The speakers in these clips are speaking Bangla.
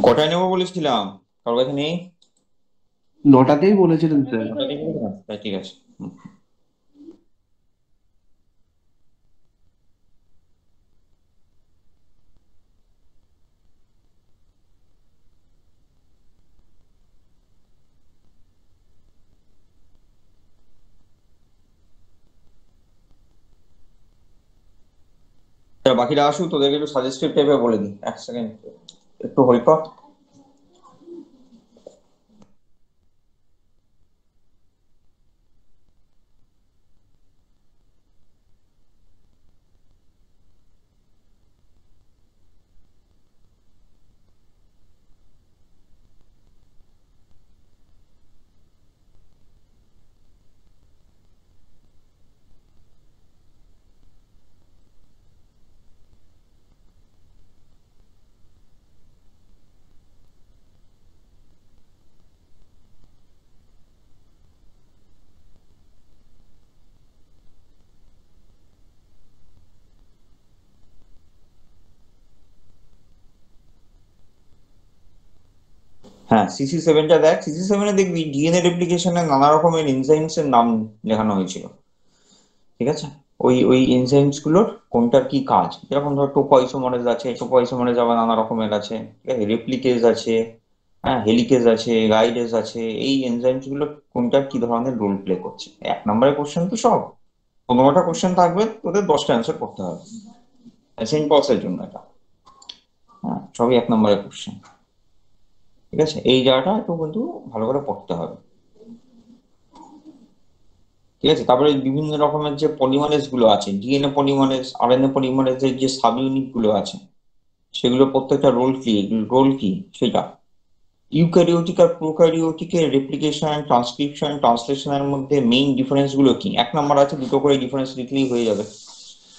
কটায় নেবো বলেছিলাম? কারোর কাছে নেই? নটাতেই বলেছিলেন স্যার। নটাতেই বলেছিলাম, তাই ঠিক আছে। বাকিরা আসুক, তোদেরকে একটু সাজেস্টিভ টাইপের বলে দিই। এক সেকেন্ড, একটু হোল্ড কর। হ্যাঁ, সিসি 7টা দেখ। সিসি 7-এ দেখবি ডিএনএ রেপ্লিকেশনে নানা রকমের এনজাইমস এর নাম লেখানো হয়েছিল। ঠিক আছে, ওই ওই এনজাইমস গুলোর কোনটার কি কাজ, যেরকম ধর টোপোআইসোমারেজ আছে, টোপোআইসোমারেজ আবার নানা রকমের আছে, ঠিক আছে, রেপ্লিকেজ আছে, হ্যাঁ, হেলিকেজ আছে, গাইডেজ আছে। এই এনজাইমস গুলো কোনটার কি ধরনের রোল প্লে করছে, 1 নম্বরের কোশ্চেন তো সব। 15টা কোশ্চেন থাকবে, তোদের 10টা অ্যান্সার করতে হবে। সেন্ট পলসের জন্য এটা। হ্যাঁ, সবই 1 নম্বরের কোশ্চেন। ঠিক আছে, এই জায়গাটা একটু কিন্তু ভালো করে পড়তে হবে। ঠিক আছে, তারপরে বিভিন্ন রকমের যে পলিমারেজ গুলো আছে, ডিএনএ পলিমারেজ, আরএনএ পলিমারেজের যে সাব ইউনিট গুলো আছে, সেগুলো প্রত্যেকটা রোল কি সেটা। ইউক্যারিওটিক আর প্রোক্যারিওটিকের রেপ্লিকেশন, ট্রান্সক্রিপশন, ট্রান্সলেশনের মধ্যে মেইন ডিফারেন্স গুলো কি? 1 নম্বর আছে, দুটো করে ডিফারেন্স লিখলেই হয়ে যাবে।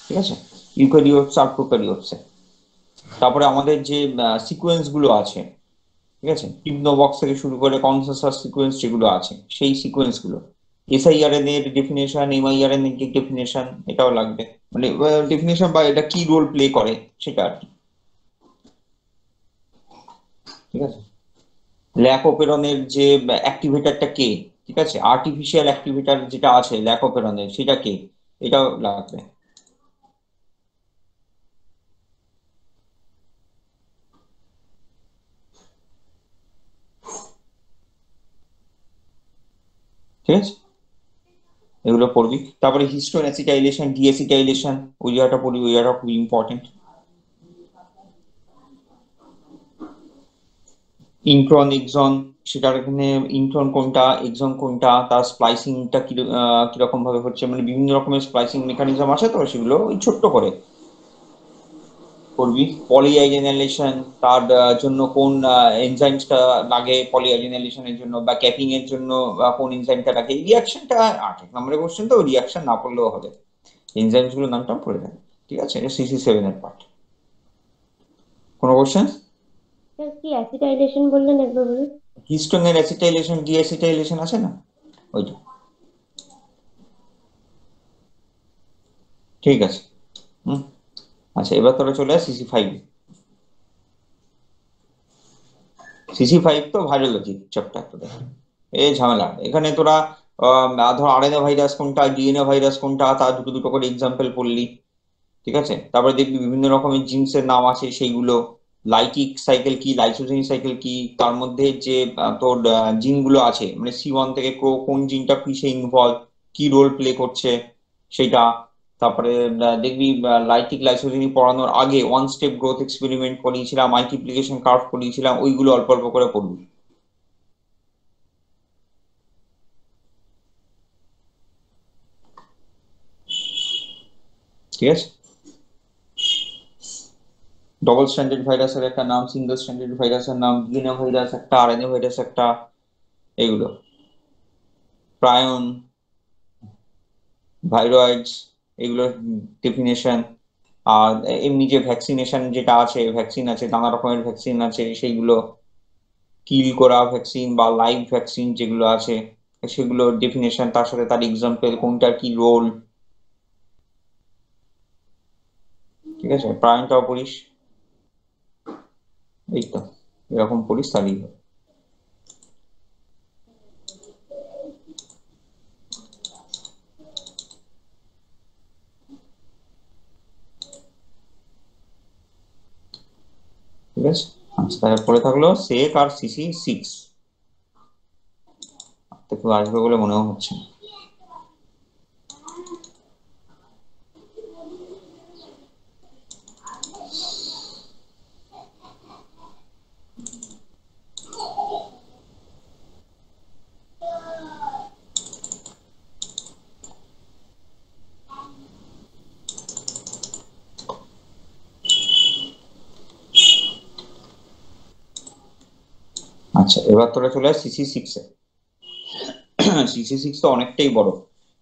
ঠিক আছে, ইউক্যারিওটস আর প্রোক্যারিওটস। তারপরে আমাদের যে সিকোয়েন্স গুলো আছে, ঠিক আছে, টিম্নো বক্স থেকে শুরু করে কনসেনসাস সিকোয়েন্স যেগুলো আছে, সেই সিকোয়েন্স গুলো। এসআইআরএন এর ডেফিনেশন, এমআইআরএন এর ডেফিনেশন, এটাও লাগবে। মানে ডেফিনেশন বা এটা কি রোল প্লে করে সেটা আর কি। ঠিক আছে, ল্যাকোপেরনের যে অ্যাক্টিভেটরটা কে? ঠিক আছে, আর্টিফিশিয়াল অ্যাক্টিভেটর যেটা আছে ল্যাকোপেরনের, সেটা কে? এটাও লাগবে। ঠিক আছে, এগুলো পড়বি। তারপরে হিস্টোন অ্যাসিটাইলেশন, ডিঅ্যাসিটাইলেশন, ওই জায়গাটা পড়বি, ওই জায়গাটা খুব ইম্পর্টেন্ট। ইন্ট্রন এক্সন, সেটার এখানে ইন্ট্রন কোনটা, এক্সন কোনটা, তার স্প্লাইসিংটা কিরকম ভাবে হচ্ছে, মানে বিভিন্ন রকমের স্প্লাইসিং মেকানিজম আছে, তো সেগুলো ওই ছোট্ট করে করবি। পলিআইজেনাইলেশন, তার জন্য কোন এনজাইমসটা লাগে, পলিআইজেনাইলেশনের জন্য বা ক্যাপিং এর জন্য কোন এনজাইমটা লাগে। রিয়াকশনটা 8 নম্বরের কোশ্চেন, তো রিয়াকশন না পড়লেও হবে, এনজাইমস গুলো নামটা পড়ে যাবে। ঠিক আছে, এটা সিসি 7-এর পার্ট। কোনো কোশ্চেন? স্যার কি অ্যাসিটাইলেশন বললেন একবার বলুন। হিস্টোনের অ্যাসিটাইলেশন, ডিঅ্যাসিটাইলেশন আছে না, ওইটা। ঠিক আছে। হুম। আচ্ছা, এবার তোরা চলে আস সিসি 5। সিসি 5 তো ভাইরোলজি চ্যাপ্টার তোদের। এই ঝামেলা এখানে তোরা ধর আরএনএ ভাইরাস কোনটা, ডিএনএ ভাইরাস কোনটা, তার দুটো দুটো করে এক্সাম্পল পড়লি। ঠিক আছে, তারপরে দেখবি বিভিন্ন রকমের জিনসের নাম আছে সেইগুলো। লাইটিক সাইকেল কি, লাইসোজেন সাইকেল কি, তার মধ্যে যে তোর জিনগুলো আছে, মানে C1 থেকে কোন জিনটা কিসে ইনভলভ, কি রোল প্লে করছে সেটা। তারপরে দেখবি লাইটিক লাইসোজেনি পড়ানোর আগে 1 স্টেপ গ্রোথ এক্সপেরিমেন্ট পড়িয়েছিলাম, মাল্টিপ্লিকেশন কার্ভ পড়িয়েছিলাম, ওইগুলো অল্প অল্প করে পড়বি। ঠিক আছে, ডবল স্ট্যান্ডার্ড ভাইরাসের একটা নাম, সিঙ্গেল স্ট্যান্ডার্ড ভাইরাসের নাম, ডিএনএ ভাইরাস একটা, আরএনএ ভাইরাস একটা, এগুলো। প্রায়ন, ভাইরয়েডস, এগুলোর ডেফিনেশন। আর এমনি যে ভ্যাকসিনেশন যেটা আছে, ভ্যাকসিন আছে, নানা রকমের ভ্যাকসিন আছে, সেইগুলো কিল করা ভ্যাকসিন বা লাইভ ভ্যাকসিন যেগুলো আছে, সেগুলোর ডেফিনেশন, তার সাথে তার এক্সাম্পল, কোনটার কি রোল। ঠিক আছে, প্রায়নটাও পড়িস। এই তো। এরকম পড়িস তাহলেই হবে। ঠিক আছে, আচ্ছা তাহলে পড়ে থাকলো সেক আর CC6, একটু আসবে বলে মনেও হচ্ছে না। আচ্ছা এবার তোরা চলে আস CC6 এ। CC6 তো অনেকটাই বড়।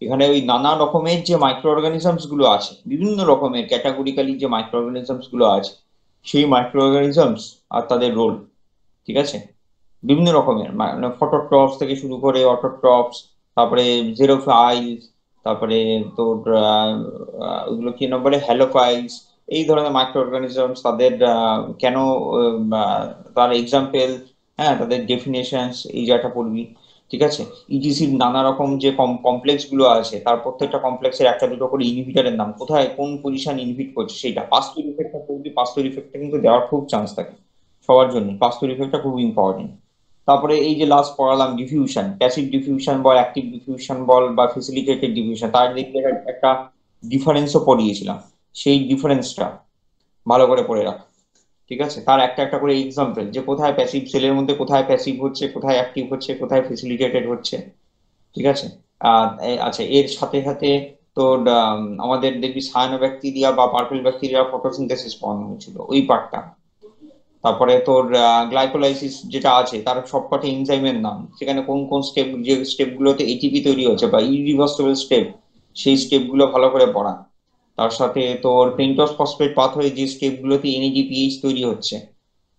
এখানে ওই নানা রকমের যে মাইক্রো অর্গানিজমস গুলো আছে, বিভিন্ন রকমের ক্যাটাগরিক্যালি যে মাইক্রো অর্গানিজমস গুলো আছে, সেই মাইক্রো অর্গানিজমস আর তাদের রোল, ঠিক আছে, বিভিন্ন রকমের মানে ফটোট্রপস থেকে শুরু করে অটোট্রপস, তারপরে জেরোফাইলস, তারপরে তোর ওইগুলো কি নাম বলে, হ্যালোফাইলস, এই ধরনের মাইক্রো অর্গানিজমস, তাদের কেন, তার এক্সাম্পল, হ্যাঁ, তাদের ডেফিনেশনস, এই জায়গাটা পড়বি। ঠিক আছে, ইটিসির নানা রকম যে কমপ্লেক্স গুলো আছে, তার প্রত্যেকটা কমপ্লেক্সের একটা দুটো করে ইনহিবিটরের নাম, কোথায় কোন পজিশন ইনহিবিট করছে সেটা। পাস্তুর ইফেক্টটা পড়বি, পাস্তুর ইফেক্টটা কিন্তু দেওয়ার খুব চান্স থাকে সবার জন্য, পাস্তুর ইফেক্টটা খুব ইম্পর্টেন্ট। তারপরে এই যে লাস্ট পড়ালাম ডিফিউশন, প্যাসিভ ডিফিউশন বল, অ্যাক্টিভ ডিফিউশন বল, বা ফেসিলিটেটেড ডিফিউশন, তার দিকে একটা ডিফারেন্সও পড়িয়েছিলাম, সেই ডিফারেন্সটা ভালো করে পড়ে রাখ। ঠিক আছে, তার একটা একটা করে এক্সাম্পল, যে কোথায় প্যাসিভ সেলের মধ্যে কোথায় প্যাসিভ হচ্ছে, কোথায় অ্যাক্টিভ হচ্ছে, কোথায় ফেসিলিটেটেড হচ্ছে। ঠিক আছে, আচ্ছা এর সাথে সাথে তোর আমাদের দেখবি সায়ানো ব্যাকটেরিয়া বা পার্পল ব্যাকটেরিয়া ফটোসিনথেসিস পড়ানো হয়েছিল, ওই পার্টটা। তারপরে তোর গ্লাইকোলাইসিস যেটা আছে, তার সবকটা এনজাইমের নাম, সেখানে কোন কোন স্টেপ, যে স্টেপ গুলোতে এটিপি তৈরি হচ্ছে বা ইরিভার্সিবল স্টেপ, সেই স্টেপ গুলো ভালো করে পড়া। তার সাথে তোর পেন্টস ফসফেট পাথওয়ে, যে স্টেপ গুলোতে NADPH তৈরি হচ্ছে,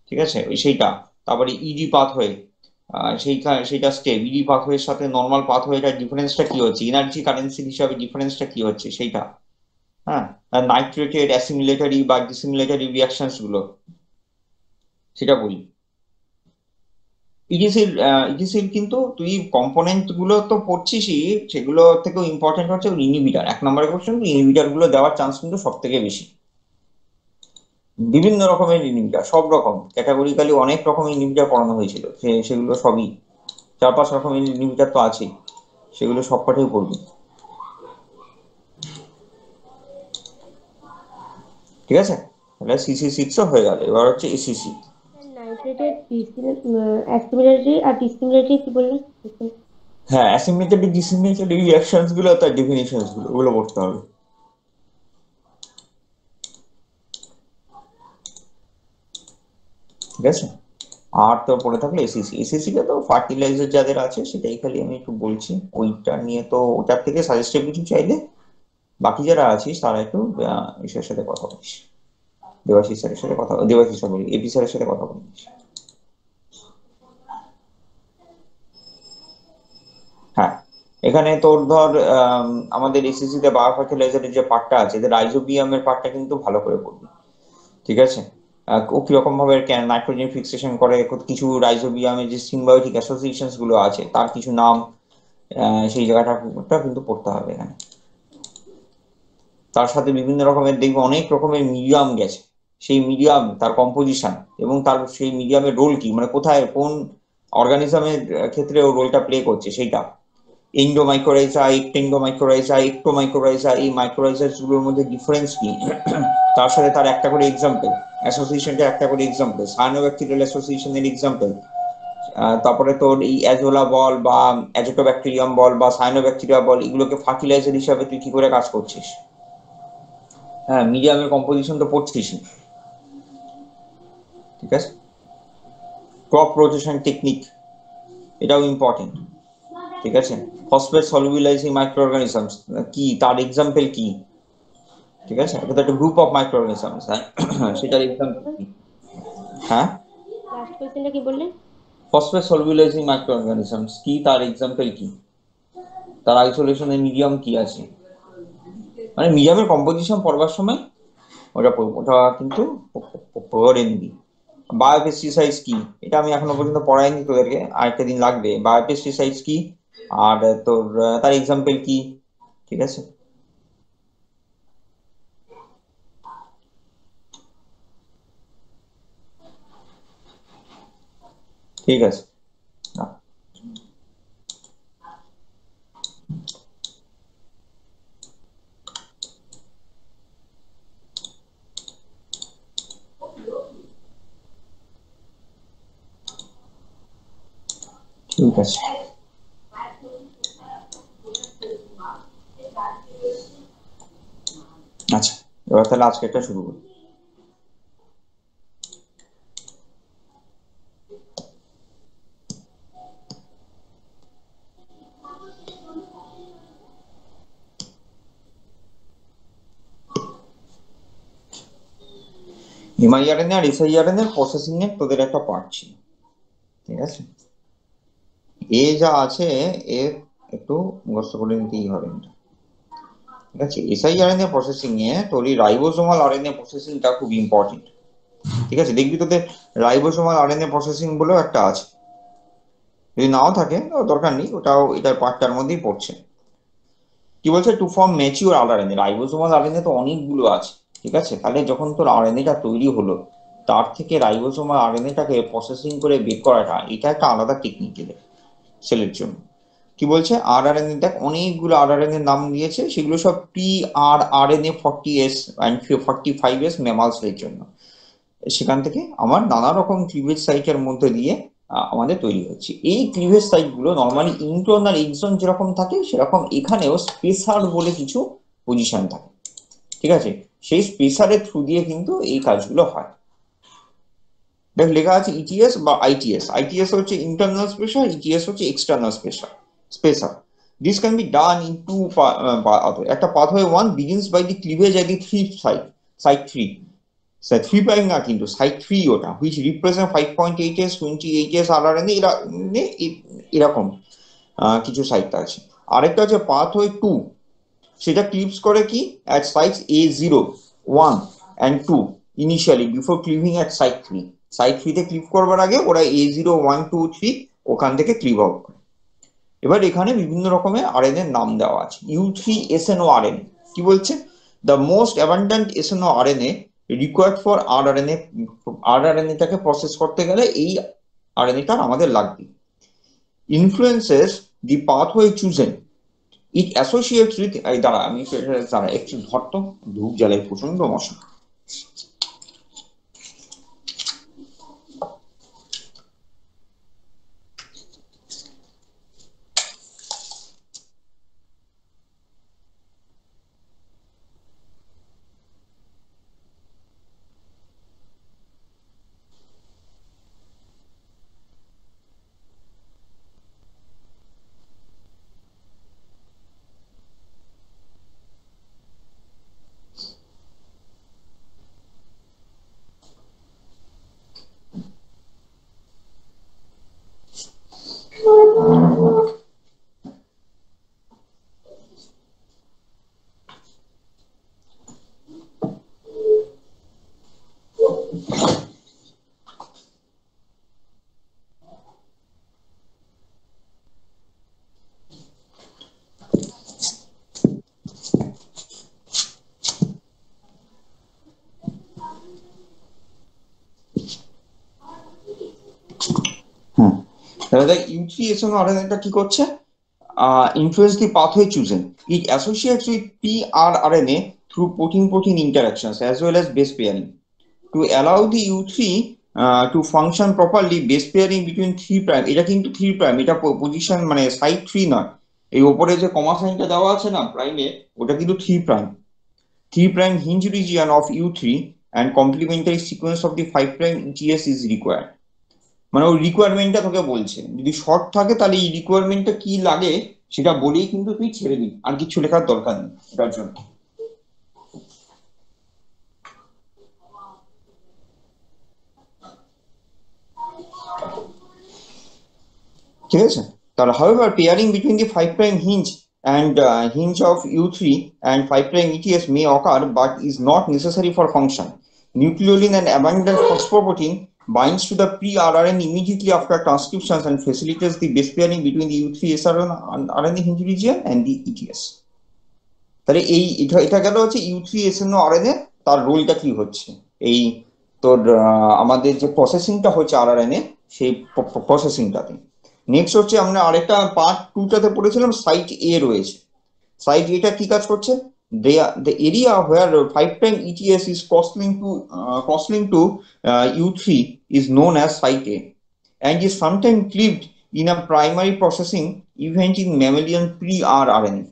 ঠিক আছে, ওই সেইটা। তারপরে ইডি পাথওয়ে, সেইটা স্টেপ, ইডি পাথওয়ের সাথে নর্মাল পাথওয়েটার ডিফারেন্সটা কি হচ্ছে, এনার্জি কারেন্সি হিসাবে ডিফারেন্সটা কি হচ্ছে সেইটা। হ্যাঁ, নাইট্রেটেড অ্যাসিমিলেটরি বা ডিসিমিলেটরি রিয়াকশনস গুলো, সেটা বলি। ইটিসির কিন্তু তুই কম্পোনেন্ট গুলো তো পড়ছিসই, সেগুলো থেকেও ইম্পর্টেন্ট হচ্ছে ইনহিবিটার। 1 নম্বরের কোশ্চেন, ইনহিবিটার গুলো দেওয়ার চান্স কিন্তু সব থেকে বেশি। বিভিন্ন রকমের ইনহিবিটার, সব রকম ক্যাটাগরিক্যালি অনেক রকমের ইনহিবিটার পড়ানো হয়েছিল, সেগুলো সবই 4-5 রকমের ইনহিবিটার তো আছেই, সেগুলো সবকটাই পড়বি। ঠিক আছে, তাহলে CC6ও হয়ে গেল, এবার হচ্ছে ACC। নাইট্রেটেড অ্যাসিমিলেটরি আর ডিসিমিলেটরি কি বললেন? হ্যাঁ, অ্যাসিমিলেটরি ডিসিমিলেটরি রিঅ্যাকশনস গুলো, তার ডেফিনিশনস গুলো, ওগুলো পড়তে হবে। ঠিক আছে, আর তো পড়ে থাকলে এসিসি কে তো ফার্টিলাইজার যাদের আছে সেটাই খালি আমি একটু বলছি, ওইটা নিয়ে তো ওটার থেকে সাজেস্টিভ কিছু চাইলে বাকি যারা আছিস তারা একটু ঈশ্বরের সাথে কথা বলিস, দেবাশিস স্যারের সাথে কথা, দেবাশিস স্যার বলি, এপি স্যারের সাথে কথা বলিস। হ্যাঁ, এখানে তোর ধর আমাদের এসিসি তে বায়ো ফার্টিলাইজারের যে পার্টটা আছে, রাইজোবিয়ামের পার্টটা কিন্তু ভালো করে পড়বি। ঠিক আছে, ও কিরকম ভাবে নাইট্রোজেন ফিক্সেশন করে, কিছু রাইজোবিয়ামের যে সিম্বায়োটিক অ্যাসোসিয়েশনস গুলো আছে তার কিছু নাম, সেই জায়গাটা কিন্তু পড়তে হবে এখানে। তার সাথে বিভিন্ন রকমের দেখবে অনেক রকমের মিডিয়াম গেছে, সেই মিডিয়াম, তার কম্পোজিশন, এবং তার সেই মিডিয়ামের রোল কি, মানে কোথায় কোন অর্গানিজমের ক্ষেত্রে ও রোলটা প্লে করছে সেইটা। এন্ডোমাইক্রোরাইজা, একটেন্ডোমাইক্রোরাইজা, একটোমাইক্রোরাইজা, এই মাইক্রোরাইজার গুলোর মধ্যে ডিফারেন্স কি, তার সাথে তার একটা করে এক্সাম্পল, অ্যাসোসিয়েশনটা একটা করে এক্সাম্পল, সায়ানোব্যাকটেরিয়াল অ্যাসোসিয়েশনের এক্সাম্পল। তারপরে তোর এই অ্যাজোলা বল বা অ্যাজোটোব্যাকটেরিয়াম বল বা সায়ানোব্যাকটেরিয়া বল, এগুলোকে ফার্টিলাইজার হিসাবে তুই কি করে কাজ করছিস। হ্যাঁ, মিডিয়ামের কম্পোজিশন তো পড়ছিসই। ঠিক আছে, ক্রপ রোটেশন টেকনিক, এটাও ইম্পর্টেন্ট। ঠিক আছে, ফসফেট সলিউলাইজিং মাইক্রো অর্গানিজমস কি, তার এক্সাম্পল কি। ঠিক আছে, এটা তো একটা গ্রুপ অফ মাইক্রো অর্গানিজমস, সেটার এক্সাম্পল কি। হ্যাঁ, লাস্ট কোয়েশ্চেনটা কি বললেন? ফসফেট সলিউলাইজিং মাইক্রো অর্গানিজমস কি, তার এক্সাম্পল কি, তার আইসোলেশনের মিডিয়াম কি আছে, মানে মিডিয়ামের কম্পোজিশন পড়বার সময় ওটা কিন্তু পড়ে নিবি। বায়োপেস্টিসাইডস কি, এটা আমি এখনো পর্যন্ত পড়াইনি তোদেরকে, আরেকটা দিন লাগবে। বায়োপেস্টিসাইডস কি আর তোর তার এক্সাম্পল কি, ঠিক আছে? ঠিক আছে, ঠিক আছে। আচ্ছা, এবার তাহলে আজকে একটা শুরু করি। এমআইআরএনএ আর এসআইআরএনএ প্রসেসিং এর তোদের একটা পার্ট ছিল, ঠিক আছে? এ যা আছে এ একটু মুখস্থ করে নিতেই হবে, ঠিক আছে? এসআইআরএনএ প্রসেসিং এ তোর এই রাইবোসোমাল আরএনএ প্রসেসিংটা খুব ইম্পর্টেন্ট, ঠিক আছে? দেখবি তোদের রাইবোসোমাল আরএনএ প্রসেসিং বলেও একটা আছে, যদি নাও থাকে দরকার নেই, ওটাও এটার পার্টটার মধ্যেই পড়ছে। কি বলছে, to form mature RNA, ribosomal RNA তো অনেকগুলো আছে, ঠিক আছে? তাহলে যখন তোর আরএনএটা তৈরি হলো, তার থেকে রাইবোসোমাল আরএনএটাকে প্রসেসিং করে বের করাটা, এটা একটা আলাদা টেকনিক সেলের জন্য। কি বলছে, আরআরএনএ, দেখ অনেকগুলো আরআরএনএ নাম দিয়েছে, সেগুলো সব PrRNA 40S অ্যান্ড 45S ম্যামালসের জন্য। সেখান থেকে আমার নানা রকম ক্লিভেজ সাইটের মধ্যে দিয়ে আমাদের তৈরি হচ্ছে। এই ক্লিভেজ সাইট গুলো নর্মালি ইন্টারনাল এক্সন যেরকম থাকে, সেরকম এখানেও স্পেসার বলে কিছু পজিশন থাকে, ঠিক আছে? সেই স্পেসারের থ্রু দিয়ে কিন্তু এই কাজগুলো হয়। দেখ লেখা আছে ইটিএস বা আইটিএস। আইটিএস হচ্ছে ইন্টারনাল স্পেসার, ইটিএস হচ্ছে external spacer. This can be done in two pathways. একটা pathway 1 begins by the cleavage at the 3 site 3. So 3 prime না কিন্তু site 3 ওটা, which represent 5.8s 28s RRNA এরকম কিছু সাইট আছে। আরেকটা হচ্ছে pathway 2, সেটা ক্লিপস করে কি at sites A0, 1 and 2 initially before cleaving at site 3. Site 3 তে ক্লিপ করবার আগে ওরা A0, 1, 2, 3 ওখান থেকে ক্লিভ আউট করে। এবার এখানে বিভিন্ন রকমের আরএনএ এর নাম দেওয়া আছে। U3SNO RNA কি বলছে, the most abundant SNO RNA required for আরআরএনএটাকে প্রসেস করতে গেলে এই আরএনএটা আমাদের লাগবে। Influences the pathway chosen, it associates with, দাঁড়া আমি একটু ধরতো, ধূপ জ্বালায় প্রচন্ড মশা। তাহলে দেখ U3SNO RNA কি করছে, influence the pathway chosen. It associates with pRNA through protein-protein interactions as well as base pairing. To allow the U3 to function properly, base pairing between 3', এটা কিন্তু 3', এটা পজিশন মানে সাইট 3 নয়, এই উপরে যে কমা সাইনটা দেওয়া আছে না প্রাইমে, ওটা কিন্তু 3'। 3' hinge region of U3 and complementary sequence of the 5' ETS is required. মানে ওই রিকোয়ারমেন্টটা তোকে বলছে, যদি শর্ট থাকে তাহলে এই রিকোয়ারমেন্টটা কি লাগে সেটা বলেই কিন্তু তুই ছেড়ে দিবি, আর কিছু লেখার দরকার নেই এটার জন্য। ঠিক আছে, তাহলে however pairing between the 5' hinge and hinge of U3 and 5' ETS may occur but is not necessary for function. Nucleolin and abundant phosphoprotein binds to the pre-RNA immediately after transcription and facilitates the base pairing between the U3 sRNA hinge region and the ETS. তাহলে এই এটা গেল হচ্ছে U3 SNO-RNA তার রোলটা কি হচ্ছে, এই তোর আমাদের যে প্রসেসিংটা হচ্ছে RNA সেই প্রসেসিংটাতে। নেক্সট হচ্ছে আমরা আরেকটা পার্ট 2টাতে পড়েছিলাম সাইট এ রয়েছে। সাইট এটা কি কাজ করছে, the area where 5' ETS is cross-linked to U3 is known as site A and is sometimes cleaved in a primary processing event in mammalian pre-rRNA.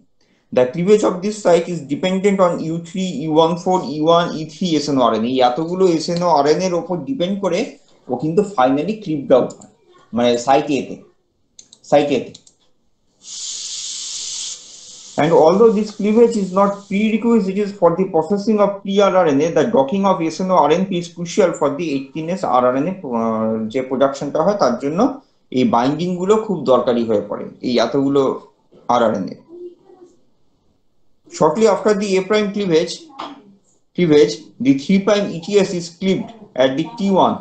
The cleavage of this site is dependent on U3, U14, E1, E3 SNO-RNA। এই এতগুলো SNO-RNA এর উপর ডিপেন্ড করে ও কিন্তু ফাইনালি ক্লিভড আউট হয়, মানে সাইট এতে। And although this cleavage is not prerequisite for the processing of pre-rRNA, the docking of SNO-RNP is crucial for the 18S rRNA যে প্রোডাকশনটা হয় তার জন্য এই বাইন্ডিং গুলো খুব দরকারি হয়ে পড়ে এই এতগুলো rRNA। Shortly after the A' cleavage, the 3' ETS is cleaved at the T1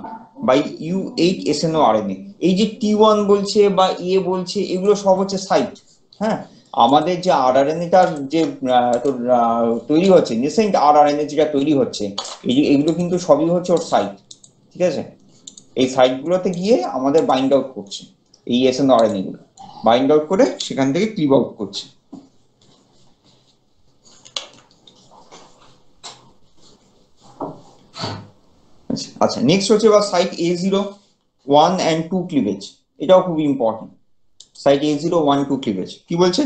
by U8 SNO-RNA। এই যে T1 বলছে বা A বলছে এগুলো সব হচ্ছে সাইট। হ্যাঁ, আমাদের যে rRNA-টার যে তৈরি হচ্ছে নেসেন্ট rRNA যেটা তৈরি হচ্ছে এগুলো কিন্তু সবই হচ্ছে ওর সাইট। ঠিক আছে, এই সাইটগুলোতে গিয়ে আমাদের বাইন্ড আউট করছে, এই SNO-RNA গুলো বাইন্ড আউট করে সেখান থেকে ক্লিভ আউট করছে। আচ্ছা, নেক্সট হচ্ছে বা সাইট A0, 1 and 2 ক্লিভেজ। এটাও খুব ইম্পর্টেন্ট। সাইট A0, 1, 2 ক্লিভেজ কি বলছে,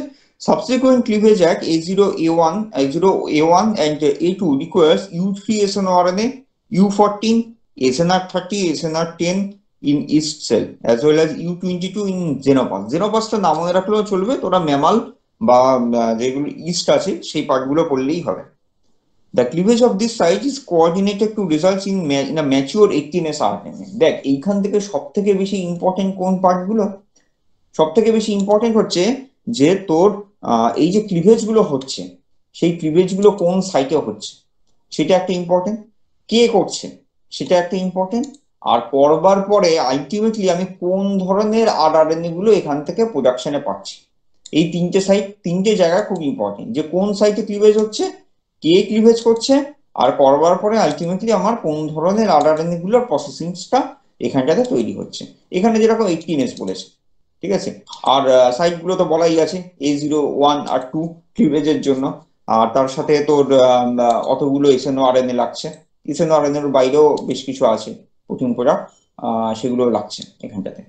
subsequent cleavage at A0, A1 and A2 requires U3 SNO-RNA, U14, SNR30, SNR10 in yeast cell as well as U22 in xenopus। xenopusটা নাম মনে রাখলেও চলবে, তোরা ম্যামাল বা যেগুলো ইস্ট আছে সেই পার্টগুলো পড়লেই হবে। The cleavage of this site is coordinated to result in a mature 18S rRNA। দেখ এইখান থেকে সব থেকে বেশি ইম্পর্টেন্ট কোন পার্টগুলো, সব থেকে বেশি ইম্পর্টেন্ট হচ্ছে যে তোর এই যে ক্লিভেজ গুলো হচ্ছে সেই ক্লিভেজ গুলো কোন সাইটে হচ্ছে সেটা একটা ইম্পর্টেন্ট, কে করছে সেটা একটা ইম্পর্টেন্ট, আর করবার পরে আলটিমেটলি আমি কোন ধরনের rRNA গুলো এখান থেকে প্রোডাকশনে পাচ্ছি। এই তিনটে জায়গা খুব ইম্পর্টেন্ট, যে কোন সাইটে ক্লিভেজ হচ্ছে, কে ক্লিভেজ করছে, আর করবার পরে আলটিমেটলি আমার কোন ধরনের rRNA গুলোর প্রসেসিংটা এখানটাতে তৈরি হচ্ছে। এখানে যেরকম 18S বলেছে, ঠিক আছে। আর সাইট গুলো তো বলাই আছে A0, 1 আর 2 ক্লিভেজের জন্য, আর তার সাথে তোর অতগুলো SNO-RNA লাগছে। SNO-RNA এর বাইরেও বেশ কিছু আছে প্রোটিন প্রোডাক্ট, সেগুলো লাগছে এখানটাতে।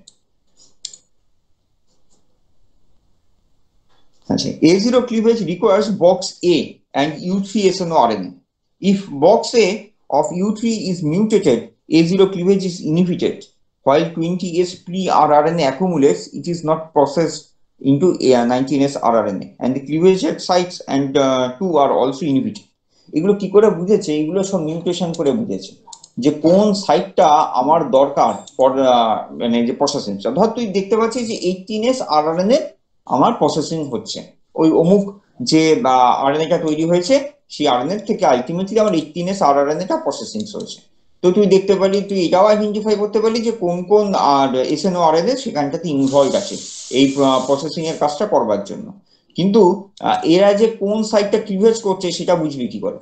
আচ্ছা, A0 cleavage requires box A and U3 SNO-RNA. If box A of U3 is mutated, A0 cleavage is inhibited. While 20S pre-rRNA accumulates, it is not processed into 19S rRNA, and the cleavage at sites and 2 are also inhibited. এগুলো কি করে বুঝেছে, এগুলো সব মিউটেশন করে বুঝেছে যে কোন সাইটটা আমার দরকার ফর মানে যে প্রসেসিংটা। ধর তুই দেখতে পাচ্ছিস যে 18S rRNA আমার প্রসেসিং হচ্ছে, ওই অমুক যে আরএনএটা তৈরি হয়েছে সেই আরএনএ থেকে আলটিমেটলি আমার 18S rRNA-টা প্রসেসিং হয়েছে। তো তুই দেখতে পারলি, তুই এটাও আইডেন্টিফাই করতে পারলি যে কোন কোন SNO-RNA সেখানটাতে ইনভলভ আছে এই প্রসেসিং এর কাজটা করবার জন্য। কিন্তু এরা যে কোন সাইটটা ক্লিভেজ করছে সেটা বুঝবি কি করে,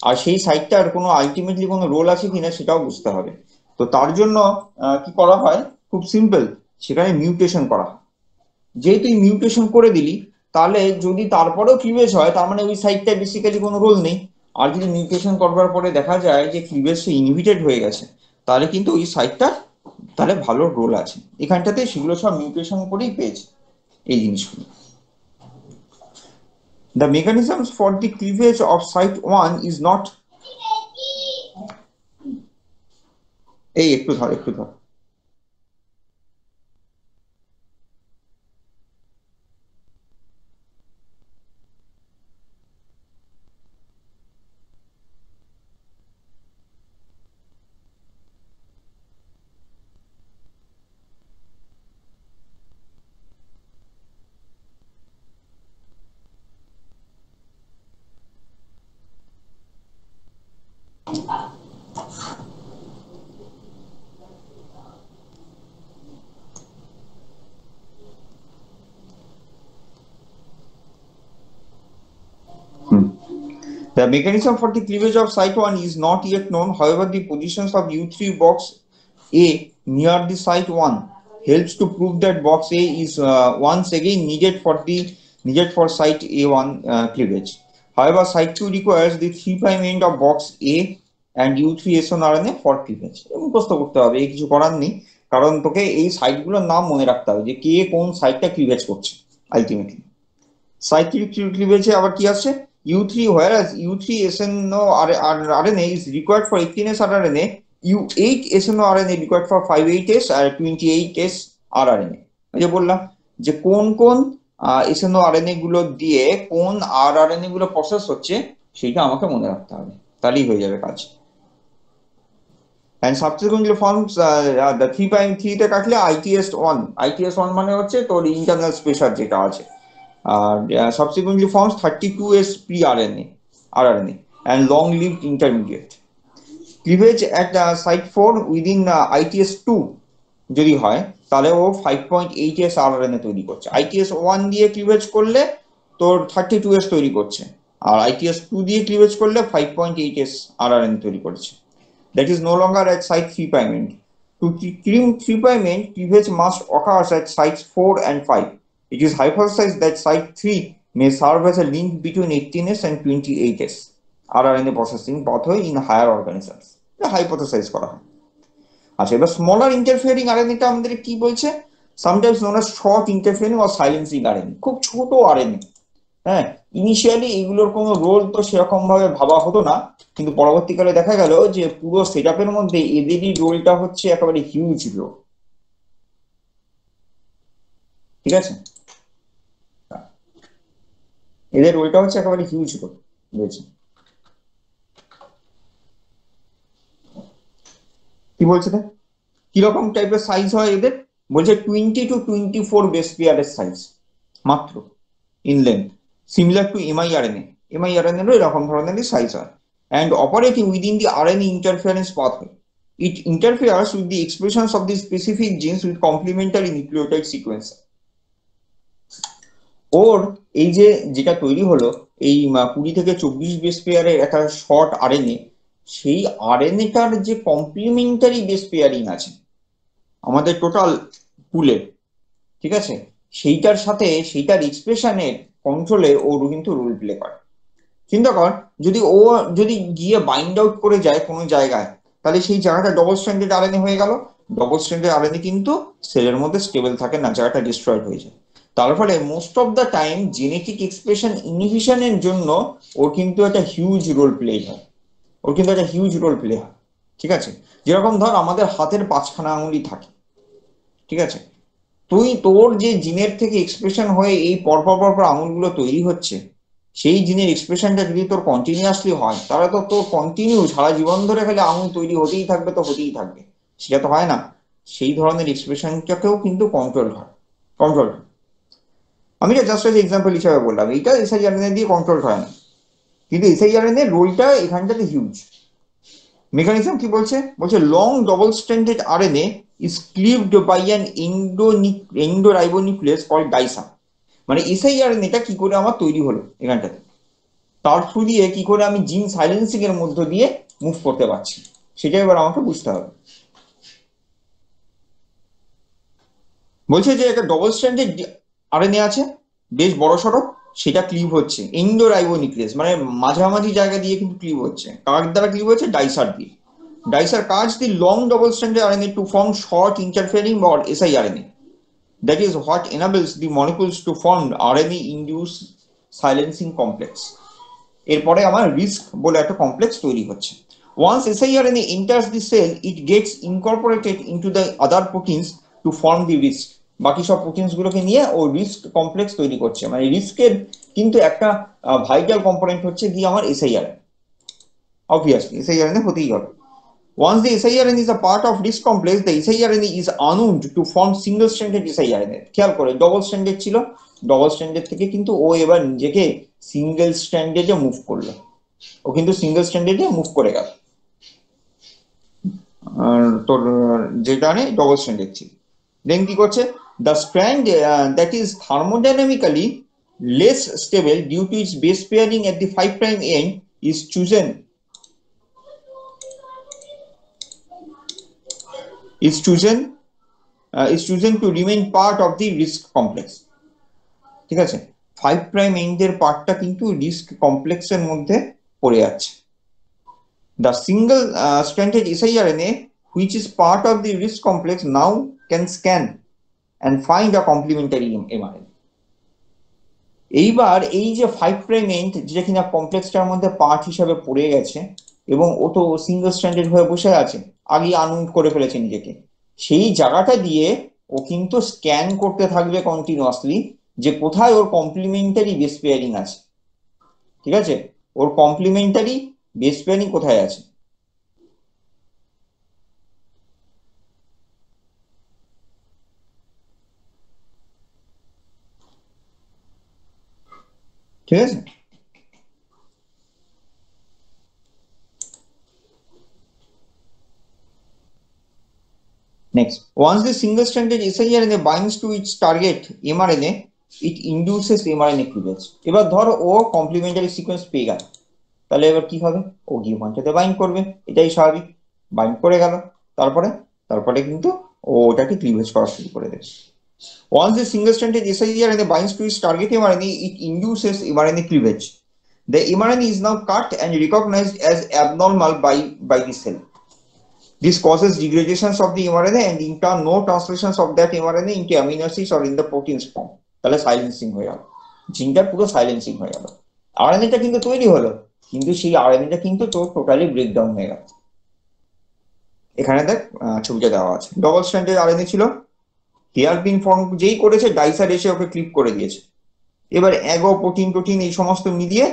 আর সেই সাইটটার কোনো আলটিমেটলি কোনো রোল আছে কিনা সেটাও বুঝতে হবে। তো তার জন্য কি করা হয়, খুব সিম্পল, সেখানে মিউটেশন করা হয়। যেহেতু মিউটেশন করে দিলি তাহলে যদি তারপরেও ক্লিভেজ হয় তার মানে ওই সাইটটা বেসিক্যালি কোনো রোল নেই। আর যদি মিউটেশন করবার পরে দেখা যায় যে ক্লিভেজটা ইনহিবিটেড হয়ে গেছে তাহলে কিন্তু ওই সাইটটা তাহলে ভালো রোল আছে। এখানটাতে সেগুলো সব মিউটেশন করেই পেয়েছে এই জিনিসগুলো। The mechanisms for the cleavage of site 1 is not এই একটু ধর The mechanism for the cleavage of site 1 is not yet known. However, the positions of U3 box A near the site 1 helps to prove that box A is once again needed for site A1 cleavage. However, site 2 requires the 3' end of box A and U3 S1 RNA for cleavage. মুখস্থ করতে হবে, এই কিছু করার নেই, কারণ তোকে এই সাইটগুলোর নাম মনে রাখতে হবে যে কে কোন সাইটটা ক্লিভেজ করছে আলটিমেটলি। সাইট 3 ক্লিভেজে আবার কি আসছে? U3 whereas U3 SNO RNA is required for 18S rRNA, U8 SNO RNA required for 58S R 28S rRNA। যে বললাম যে কোন কোন SNO RNA গুলো দিয়ে কোন rRNA গুলো প্রসেস হচ্ছে সেটা আমাকে মনে রাখতে হবে, তাহলেই হয়ে যাবে কাজ। And subsequently forms the 3' তে কাটলে ITS1 মানে হচ্ছে তোর ইন্টারনাল স্পেসার যেটা আছে, subsequently forms 32S pre-RNA and long-lived intermediate. Cleavage at site 4 within ITS2 যদি হয় তাহলে ও 5.8S rRNA তৈরি করছে। ITS1 দিয়ে ক্লিভেজ করলে তোর 32S তৈরি করছে, আর ITS2 দিয়ে ক্লিভেজ করলে 5.8S rRNA তৈরি করছে। That is no longer at site 3' end. To trim 3' end, cleavage must occur at sites 4 and 5. It is hypothesized that site 3 may serve as a link between 18S and 28S rRNA processing pathway in higher organisms. Hypothesize করা হয়। আচ্ছা, এবার স্মলার ইন্টারফেয়ারিং আরএনএটা আমাদের কি বলছে? Sometimes known as short interfering or silencing RNA, খুব ছোট আরএনএ। হ্যাঁ, ইনিশিয়ালি এগুলোর কোনো রোল তো সেরকম ভাবে ভাবা হতো না, কিন্তু পরবর্তীকালে দেখা গেল যে পুরো সেটআপের মধ্যে এদেরই রোলটা হচ্ছে একেবারে হিউজ রোল। ঠিক আছে, এদের রোলটা হচ্ছে একেবারে হিউজ রোল। বুঝেছেন কি বলছে? কিরকম টাইপের সাইজ হয় এদের? বলছে 20 to 24 বেস পেয়ারের সাইজ মাত্র ইন লেন্থ, সিমিলার টু এমআইআরএনএ। এমআইআরএনএরও এরকম ধরনেরই সাইজ হয়। And operating within the RNA interference pathway, it interferes with the expressions of the specific genes with complementary nucleotide sequence. ওর এই যে যেটা তৈরি হলো এই 20 থেকে 24 বেস পেয়ারের একটা শর্ট আরএনএ, সেই আরএনএটার যে কমপ্লিমেন্টারি বেস পেয়ারিং আছে আমাদের টোটাল পুলে, ঠিক আছে, সেইটার সাথে সেইটার এক্সপ্রেশনের কন্ট্রোলে ওর কিন্তু রোল প্লে করে। চিন্তা কর, যদি গিয়ে বাইন্ড আউট করে যায় কোনো জায়গায়, তাহলে সেই জায়গাটা ডবল স্ট্র্যান্ডেড আরএনএ হয়ে গেল। ডবল স্ট্র্যান্ডেড আরএনএ কিন্তু সেলের মধ্যে স্টেবল থাকে না, জায়গাটা ডিস্ট্রয়েড হয়ে যায়। তার ফলে most of the time genetic expression ইনহিবিশনের জন্য ওর কিন্তু একটা হিউজ রোল প্লে হয়। ঠিক আছে, যেরকম ধর আমাদের হাতের 5খানা আঙুলি থাকে, ঠিক আছে, তোর যে জিনের থেকে এক্সপ্রেশন হয়ে এই পরপর আঙুলগুলো তৈরি হচ্ছে, সেই জিনের এক্সপ্রেশনটা যদি তোর কন্টিনিউয়াসলি হয়, তাহলে তো তোর কন্টিনিউ সারা জীবন ধরে খালি আঙুল তৈরি হতেই থাকবে, সেটা তো হয় না। সেই ধরনের এক্সপ্রেশনটাকেও কিন্তু কন্ট্রোল হয়। আমি জাস্ট এজ এক্সাম্পল হিসাবে বললাম, এইটা এসআইআরএনএ দিয়ে কন্ট্রোল হয় না, কিন্তু এসআইআরএনএ রোলটা এখানটাতে হিউজ। মেকানিজম কি বলছে? Long double stranded RNA is cleaved by an endoribonuclease called DISA। মানে এসআইআরএনএটা কি করে আমার তৈরি হলো এখানটাতে, তার থ্রু দিয়ে কি করে আমি জিন সাইলেন্সিং এর মধ্য দিয়ে মুভ করতে পারছি, সেটা এবার আমাকে বুঝতে হবে। বলছে যে একটা ডবল স্ট্র্যান্ডেড আরএনএ আছে বেশ বড় সড়ো, সেটা ক্লিভ হচ্ছে এন্ডোরাইবোনিউক্লিয়াস, মানে মাঝামাঝি জায়গা দিয়ে কিন্তু ক্লিভ হচ্ছে। কার দ্বারা ক্লিভ হচ্ছে? ডাইসার দিয়ে। Dicer cuts the long double-stranded RNA to form short interfering or siRNA. That is what enables the molecules to form RNA-induced silencing complex. এরপরে আমার রিস্ক বলে একটা কমপ্লেক্স তৈরি হচ্ছে। Once siRNA enters the cell, it gets incorporated into the other proteins to form the risk. বাকি সব প্রোটিনস গুলোকে নিয়ে ও রিস্ক কমপ্লেক্স তৈরি করছে। মানে রিস্কের কিন্তু একটা ভাইটাল কম্পোনেন্ট হচ্ছে কি আমার siRNA। Obviously siRNA হতেই হবে। Once the siRNA is a part of this complex, the siRNA is unwound to form single-stranded siRNA. খেয়াল করে ডবল স্ট্র্যান্ডেড ছিল, ডবল স্ট্র্যান্ডেড থেকে কিন্তু ও এবার নিজেকে সিঙ্গেল স্ট্র্যান্ডেডে মুভ করলো, ও কিন্তু সিঙ্গেল স্ট্র্যান্ডেডে মুভ করে গেল, তোর যেটা ডবল স্ট্র্যান্ডেড ছিল। দেন কি করছে? The strand that is thermodynamically less stable due to its base pairing at the 5' end is chosen to remain part of the risk complex. ঠিক আছে, 5 প্রাইম এন্ডের পার্টটা কিন্তু রিস্ক কমপ্লেক্সের মধ্যে পড়ে যাচ্ছে। The single stranded siRNA which is part of the risk complex now can scan and find a complementary mRNA. এইবার এই যে 5 প্রাইম এন্ড যেটা কিনা কমপ্লেক্সটার মধ্যে পার্ট হিসাবে পড়ে গেছে এবং ও তো সিঙ্গেল স্ট্র্যান্ডেড হয়ে বসে আছে, আগে আনউইন্ড করে ফেলেছে নিজেকে, সেই জায়গাটা দিয়ে ও কিন্তু স্ক্যান করতে থাকবে কন্টিনিউয়াসলি যে কোথায় ওর কমপ্লিমেন্টারি বেস পেয়ারিং আছে। ঠিক আছে, ওর কমপ্লিমেন্টারি বেস পেয়ারিং কোথায় আছে। ঠিক আছে, next, once the single stranded siRNA binds to its target mRNA, it induces mRNA cleavage. এবার ধরো ও কমপ্লিমেন্টারি সিকোয়েন্স পেয়ে গেল, তাহলে এবার কি হবে, ও গিয়ে পয়েন্টটাতে বাইন্ড করবে, এটাই স্বাভাবিক। বাইন্ড করে গেল, তারপরে কিন্তু ও ওটাকে ক্লিভেজ করা শুরু করে দেবে। Once the single stranded siRNA binds to its target mRNA, it induces mRNA cleavage. The mRNA is now cut and recognized as abnormal by the cell. This causes degradations of the mRNA and in turn no translations of that mRNA into amino acids or in the proteins form. তাহলে সাইলেন্সিং হয়ে গেল, জিনটা পুরো সাইলেন্সিং হয়ে গেল। আরএনএটা কিন্তু তৈরি হলো, কিন্তু সেই আরএনএটা কিন্তু তো টোটালি ব্রেকডাউন হয়ে গেল। এখানে দেখ ছবিটা দেওয়া আছে, ডবল স্ট্র্যান্ডেড আরএনএ ছিল, হেয়ারপিন ফর্ম যেই করেছে ডাইসার এসে ওকে ক্লিপ করে দিয়েছে। এবার অ্যাগো প্রোটিন এই সমস্ত মিলিয়ে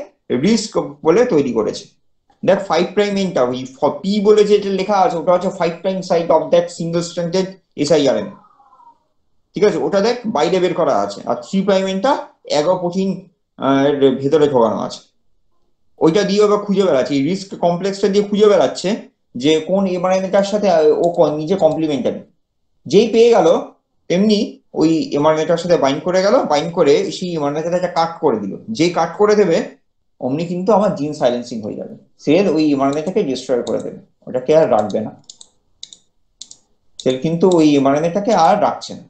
রিস্ক বলে তৈরি করেছে। দেখ 5 প্রাইম এন্ডটা ওই পি বলে যেটা লেখা আছে ওটা হচ্ছে 5 prime site of that single stranded siRNA। ঠিক আছে, ওটা দেখ বাইরে বের করা আছে, আর 3 প্রাইম এন্ডটা অ্যাগো প্রোটিন ভেতরে ঢোকানো আছে। ওইটা দিয়ে ওরা খুঁজে বেড়াচ্ছে, এই রিস্ক কমপ্লেক্সটা দিয়ে খুঁজে বেড়াচ্ছে যে কোন এমআরএনএটার সাথে ও নিজে কমপ্লিমেন্টারি। যেই পেয়ে গেল তেমনি ওই এমআরএনএটার সাথে বাইন্ড করে গেল, বাইন্ড করে সেই এমআরএনএটাকে কাট করে দিল। যেই কাট করে দেবে অমনি কিন্তু আমার জিন সাইলেন্সিং হয়ে যাবে, সেল ওই এমআরএনএটাকে ডিস্ট্রয় করে দেবে, ওটাকে আর রাখবে না। সেল কিন্তু ওই এমআরএনএটাকে আর রাখছে না।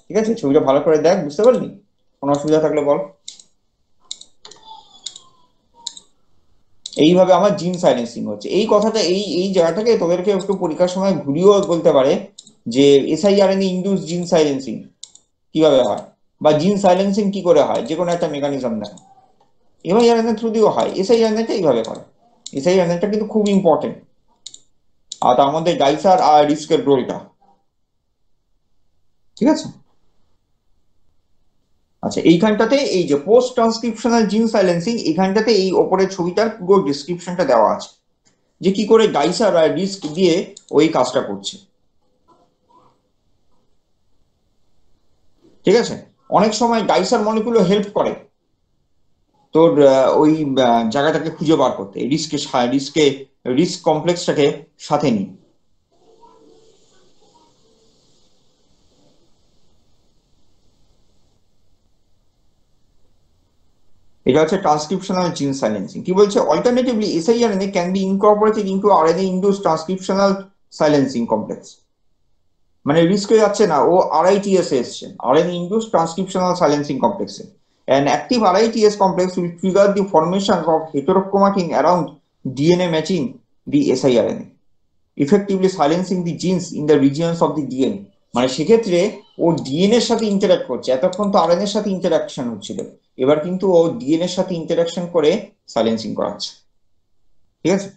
ঠিক আছে, ছবিটা ভালো করে দেখ, বুঝতে পারলি? কোনো অসুবিধা থাকলে বল। এইভাবে আমার জিন সাইলেন্সিং হচ্ছে। এই কথাটা এই জায়গাটাকে তোদেরকে একটু পরীক্ষার সময় ঘুরিয়েও বলতে পারে যে এসআইআরএনএ ইনডিউস জিন সাইলেন্সিং কিভাবে হয়, বা জিন সাইলেন্সিং কি করে হয়, যে কোনো একটা মেকানিজম দেখো। এমআইআরএনএ থ্রু দিয়েও হয়, এসআইআরএনএটা এইভাবে করে। এসআইআরএনএটা কিন্তু খুব ইম্পর্টেন্ট, আর তার মধ্যে ডাইসার আর রিস্কের রোলটা। ঠিক আছে, আচ্ছা এইখানটাতে এই যে পোস্ট ট্রান্সক্রিপশনাল জিন সাইলেন্সিং, এইখানটাতে এই ওপরের ছবিটার পুরো ডিসক্রিপশনটা দেওয়া আছে যে কি করে ডাইসার আর রিস্ক দিয়ে ওই কাজটা করছে। ঠিক আছে, অনেক সময় ডাইসার মলিকুলও হেল্প করে তোর ওই জায়গাটাকে খুঁজে বার করতে, রিস্ক কমপ্লেক্সটাকে সাথে নিয়ে। এটা হচ্ছে ট্রান্সক্রিপশনাল জিন সাইলেন্সিং। কি বলছে, alternatively siRNA can be Incorporated into RNA induced transcriptional silencing complex. মানে রিস্কে যাচ্ছে না, ও RITS এ এসছে, RNA ইনডিউসড ট্রান্সক্রিপশনাল সাইলেন্সিং কমপ্লেক্সে। An active RITS complex will trigger the formation of heterochromatin around DNA matching the siRNA, effectively silencing the genes in the regions of the DNA. মানে সেক্ষেত্রে ও ডিএনএ এর সাথে ইন্টারঅ্যাক্ট করছে, এতক্ষণ তো আরএনএ এর সাথে ইন্টারঅ্যাকশন হচ্ছিল, এবার কিন্তু ও ডিএনএ এর সাথে ইন্টারঅ্যাকশন করে সাইলেন্সিং করাচ্ছে। ঠিক আছে,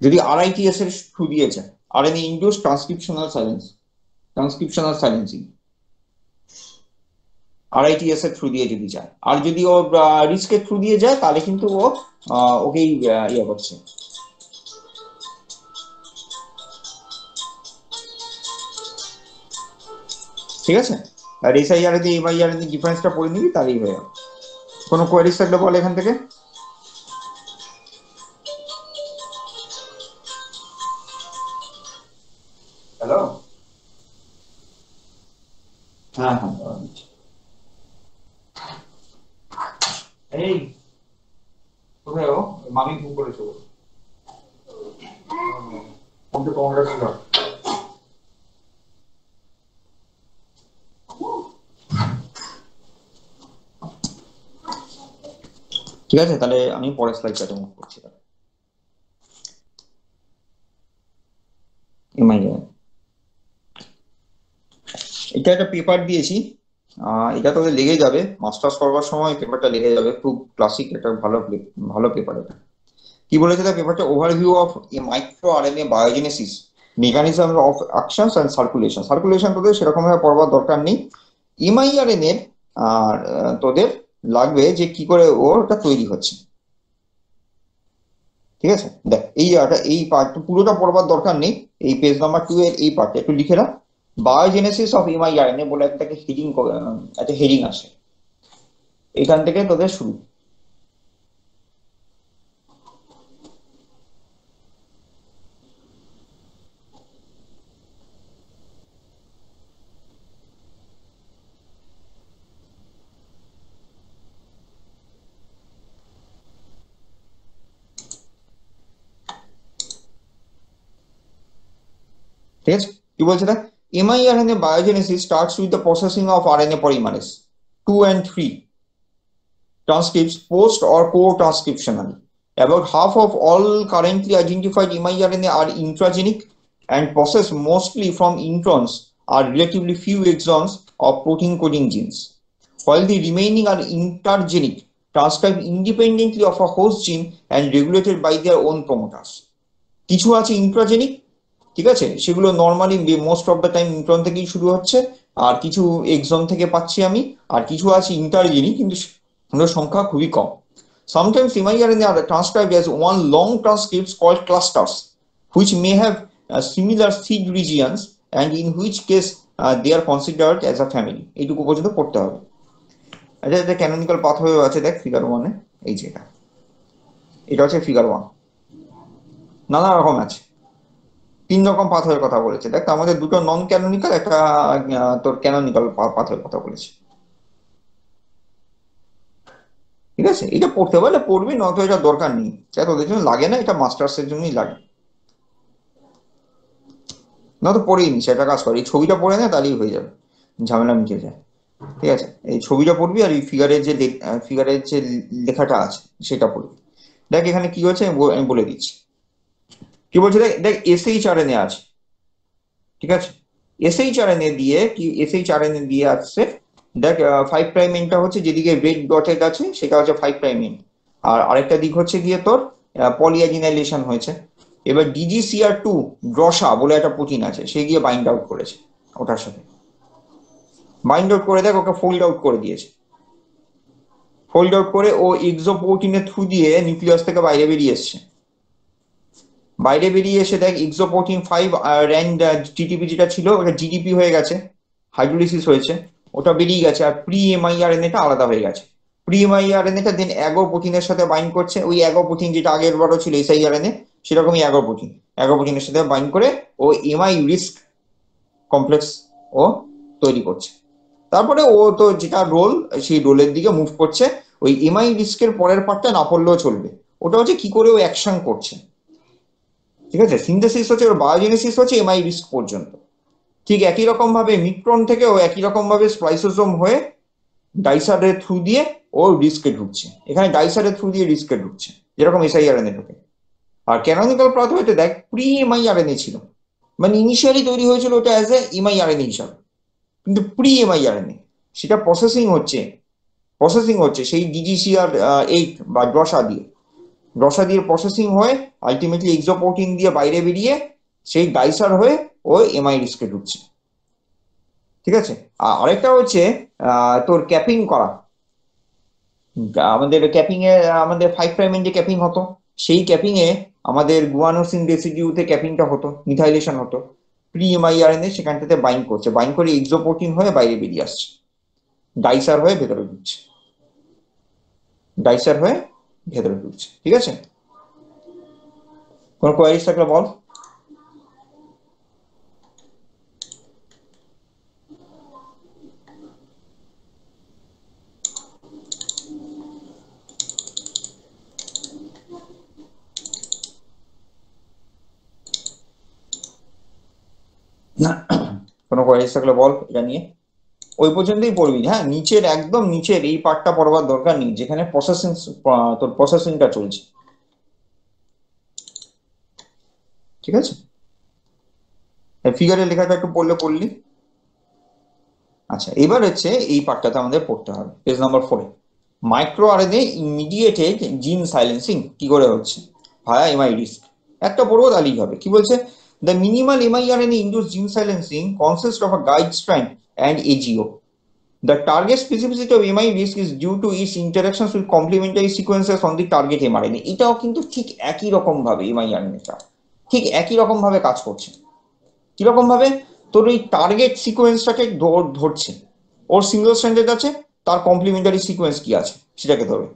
যদি RITS এর থ্রু দিয়ে যায়, RNA induced transcriptional silencing RITS এর থ্রু দিয়ে যদি যায়, আর যদি ও রিস্কের থ্রু দিয়ে যায় তাহলে কিন্তু ও ওকেই ইয়ে করছে। ঠিক আছে, আর এসআইআরএনএ এমআইআরএনএ ডিফারেন্সটা পড়ে নিবি, তাহলেই হয়ে যাবে। কোনো কোয়ারিজ থাকলে বল এখান থেকে। হ্যালো, হ্যাঁ, এই কোথায় ও মামি ফোন করেছে ও আমাকে কংগ্রেচুলেট ঠিক আছে তাহলে আমি পরের স্লাইডটাতে মুভ করছি এমআই এটা একটা পেপার দিয়েছি এটা তোদের লেগে যাবে মাস্টার্স করবার সময় পেপারটা লেগে যাবে খুব ক্লাসিক একটা ভালো পেপার এটা কি বলেছে তার পেপারটা overview of a micro RNA biogenesis mechanism of actions and circulation তোদের সেরকম ভাবে পড়বার দরকার নেই এমআইআরএন এর আর তোদের লাগবে যে কি করে ওটা তৈরি হচ্ছে ঠিক আছে দেখ এই পার্ট পুরোটা পড়বার দরকার নেই এই পেজ নাম্বার 2 এর এই পার্টটা একটু লিখে রাখ বায়োজেনেসিস অফ এমআইআরএনএ বলে একটা হেডিং আসে এখান থেকে তোদের শুরু ঠিক আছে কি বলছে দেখ miRNA biogenesis starts with the processing of RNA polymerase 2 and 3 transcripts post or co-transcriptional. About half of all currently identified miRNA are intragenic and processed mostly from introns or relatively few exons of protein coding genes, while the remaining are intergenic, transcribed independently of a host gene and regulated by their own promoters. কিছু আছে ইন্ট্রাজেনিক ঠিক আছে সেগুলো normally most of the time intron থেকেই শুরু হচ্ছে আর কিছু এক্সন থেকে পাচ্ছি আমি আর কিছু আছে ইন্টারজেনিক কিন্তু সংখ্যা খুবই কম sometimes miRNA are transcribed as one long transcripts called clusters which may have similar seed regions and in which case they are considered as a family এইটুকু পর্যন্ত পড়তে হবে আচ্ছা এটা ক্যানোনিক্যাল পাথওয়ে আছে দেখ ফিগার 1 এ এই যে এটা হচ্ছে ফিগার 1 নানা রকম আছে 3 রকম পাথওয়ের কথা বলেছে দেখ আমাদের দুটো নন ক্যানোনিক্যাল একটা তোর ক্যানোনিক্যাল পাথওয়ের কথা বলেছে ঠিক আছে এটা পড়তে পারলে পড়বি নয়তো এটা দরকার নেই এটা তোদের জন্য লাগে না এটা মাস্টার্স এর জন্যই লাগে না তো পড়েই নি সেটা কাজ কর এই ছবিটা পড়ে নে তাহলেই হয়ে যাবে ঝামেলা মিটে যায় ঠিক আছে এই ছবিটা পড়বি আর এই ফিগারের যে লেখাটা আছে সেটা পড়বি দেখ এখানে কি হচ্ছে আমি বলে দিচ্ছি কি বলছে দেখ দেখ এসএইচআরএনএ আছে ঠিক আছে এসএইচআরএনএ দিয়ে আসছে দেখ 5 প্রাইম এন্ডটা হচ্ছে যেদিকে রেড ডটেড আছে সেটা হচ্ছে 5 প্রাইম এন্ড আর আরেকটা দিক হচ্ছে গিয়ে তোর পলিঅ্যাজিনাইলেশন হয়েছে এবার DGCR2 ড্রসা বলে একটা প্রোটিন আছে সে গিয়ে বাইন্ড আউট করেছে ওটার সাথে বাইন্ড আউট করে দেখ ওকে ফোল্ড আউট করে দিয়েছে ফোল্ড আউট করে ও এক্সোপ্রোটিনের থ্রু দিয়ে নিউক্লিয়াস থেকে বাইরে বেরিয়ে এসে দেখ এক্সোপ্রোটিন 5 র্যান্ড টিটিপি যেটা ছিল ওটা জিডিপি হয়ে গেছে হাইড্রোলিসিস হয়েছে ওটা বেরিয়ে গেছে আর প্রি এমআইআরএনএটা আলাদা হয়ে গেছে প্রি এমআইআরএনএটা দেন অ্যাগো প্রোটিনের সাথে বাইন্ড করছে ওই অ্যাগো প্রোটিন যেটা আগের বারও ছিল এসআইআরএনএ সেরকমই অ্যাগো প্রোটিনের সাথে বাইন্ড করে ও এমআই রিস্ক কমপ্লেক্স ও তৈরি করছে তারপরে ও তো যেটা রোল সেই রোলের দিকে মুভ করছে ওই এমআই রিস্কের পরের পার্টটা না পড়লেও চলবে ওটা হচ্ছে কি করে ও অ্যাকশন করছে ঠিক আছে সিনথেসিস হচ্ছে ওর বায়োজেনেসিস হচ্ছে এমআই রিস্ক পর্যন্ত ঠিক একই রকম ভাবে মিক্রন থেকে ও একই রকম ভাবে স্প্লাইসোসোম হয়ে ডাইসারের থ্রু দিয়ে ও রিস্কে ঢুকছে এখানে ডাইসারের থ্রু দিয়ে রিস্কে ঢুকছে যেরকম এসআইআরএনএ ঢুকে আর ক্যানোনিক্যাল পাথওয়েতে দেখ প্রি এমআইআরএনএ ছিল মানে ইনিশিয়ালি তৈরি হয়েছিল ওটা অ্যাজ এ এমআইআরএনএ হিসাবে কিন্তু প্রি এমআইআরএনএ সেটা প্রসেসিং হচ্ছে সেই DGCR8 বা ড্রসা দিয়ে প্রসেসিং হয়ে আলটিমেটলি এক্সোপ্রোটিন দিয়ে বাইরে বেরিয়ে সেই ডাইসার হয়ে ও এমআই রিস্কে ঢুকছে ঠিক আছে আর আরেকটা হচ্ছে তোর ক্যাপিং করা আমাদের ক্যাপিং এ আমাদের 5 প্রাইম এন্ডে ক্যাপিং হতো সেই ক্যাপিং এ আমাদের গুয়ানোসিন রেসিডিউতে ক্যাপিংটা হতো মিথাইলেশন হতো প্রি এমআইআরএনএ সেখানটাতে বাইন্ড করে এক্সোপ্রোটিন হয়ে বাইরে বেরিয়ে আসছে ডাইসার হয়ে ভেতরে ঢুকছে ঠিক আছে কোন কোয়ারিজ থাকলে বল কোয়ারিজ থাকলে বল এটা নিয়ে। ওই পর্যন্তই পড়বি, হ্যাঁ, নিচের একদম নিচের এই পার্টটা পড়বার দরকার নেই যেখানে প্রসেসিং, তোর প্রসেসিংটা চলছে, ঠিক আছে? ফিগারের লেখাটা একটু পড়লি। আচ্ছা, এবার হচ্ছে এই পার্টটাতে আমাদের পড়তে হবে পেজ নাম্বার 4-এ। মাইক্রো আরএনএ ইমিডিয়েটেড জিন সাইলেন্সিং কি করে হচ্ছে ভায়া এমআই রিস্ক। একটা পড়বো তাহলেই হবে। কি বলছে? The minimal miRNA induce gene silencing consist of a guide strand and AGO. The target specificity of MI risk is due to its interactions with complementary sequences on the target mRNA. এটাও কিন্তু ঠিক একই রকম ভাবে mRNA-টা ঠিক একই রকম ভাবে কাজ করছে। কিরকম ভাবে? তোর ওই টার্গেট সিকোয়েন্সটাকে ধরছে, ওর সিঙ্গেল স্ট্র্যান্ডেড আছে, তার কমপ্লিমেন্টারি সিকোয়েন্স কি আছে সেটাকে ধরবে।